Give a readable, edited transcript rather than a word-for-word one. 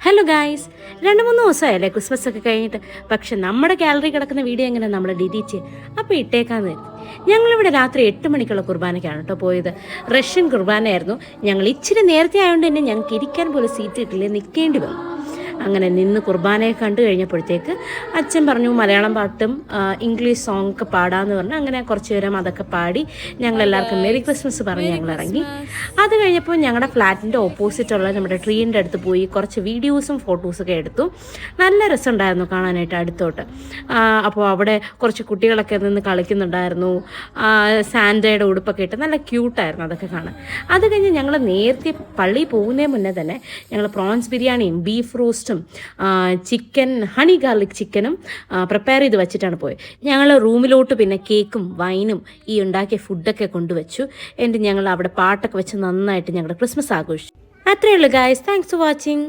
Hello guys, 2-3 ദിവസമായല്ലേ Christmas ഒക്കെ കഴിഞ്ഞിട്ട്. പക്ഷെ നമ്മുടെ ഗാലറി കിടക്കുന്ന വീഡിയോ എങ്ങനെ നമ്മൾ ഡിലീറ്റ് ചെയ്യും. അപ്പോൾ ഇട്ടേക്കാന്ന് കരുതി. ഞങ്ങളിവിടെ രാത്രി 8 മണിക്കുള്ള കുർബാനയ്ക്കാണ് കേട്ടോ പോയത്. റഷ്യൻ കുർബാനയായിരുന്നു. ഞങ്ങൾ ഇച്ചിരി നേരത്തെ ആയതുകൊണ്ട് തന്നെ ഞങ്ങൾക്ക് ഇരിക്കാൻ പോലും സീറ്റ് കിട്ടില്ല, നിൽക്കേണ്ടി വന്നു. അങ്ങനെ നിന്ന് കുർബാനയെ കണ്ടു കഴിഞ്ഞപ്പോഴത്തേക്ക് അച്ഛൻ പറഞ്ഞു മലയാളം പാട്ടും ഇംഗ്ലീഷ് സോങ് ഒക്കെ പാടാമെന്ന് പറഞ്ഞു. അങ്ങനെ കുറച്ച് നേരം അതൊക്കെ പാടി ഞങ്ങളെല്ലാവർക്കും മെരി ക്രിസ്മസ് പറഞ്ഞ് ഞങ്ങൾ ഇറങ്ങി. അത് കഴിഞ്ഞപ്പോൾ ഞങ്ങളുടെ ഫ്ലാറ്റിൻ്റെ ഓപ്പോസിറ്റുള്ള നമ്മുടെ ട്രീൻ്റെ അടുത്ത് പോയി കുറച്ച് വീഡിയോസും ഫോട്ടോസൊക്കെ എടുത്തു. നല്ല രസമുണ്ടായിരുന്നു കാണാനായിട്ട് അടുത്തോട്ട്. അപ്പോൾ അവിടെ കുറച്ച് കുട്ടികളൊക്കെ നിന്ന് കളിക്കുന്നുണ്ടായിരുന്നു. സാൻഡയുടെ ഉടുപ്പൊക്കെ ഇട്ട് നല്ല ക്യൂട്ടായിരുന്നു അതൊക്കെ കാണാൻ. അത് കഴിഞ്ഞ് ഞങ്ങൾ നേരത്തെ പള്ളിയിൽ പോകുന്നതിന് മുന്നേ തന്നെ ഞങ്ങൾ പ്രോൺസ് ബിരിയാണിയും ബീഫ് റോസ്റ്റും ചിക്കൻ ഹണി ഗാർലിക് ചിക്കനും പ്രിപ്പയർ ചെയ്ത് വെച്ചിട്ടാണ് പോയത്. ഞങ്ങൾ റൂമിലോട്ട് പിന്നെ കേക്കും വൈനും ഈ ഉണ്ടാക്കിയ ഫുഡൊക്കെ കൊണ്ടുവച്ചു. എന്നിട്ട് ഞങ്ങൾ അവിടെ പാട്ടൊക്കെ വെച്ച് നന്നായിട്ട് ഞങ്ങളുടെ ക്രിസ്മസ് ആഘോഷിച്ചു. അത്രയേ ഉള്ളൂ ഗായ്സ്. Thanks for watching.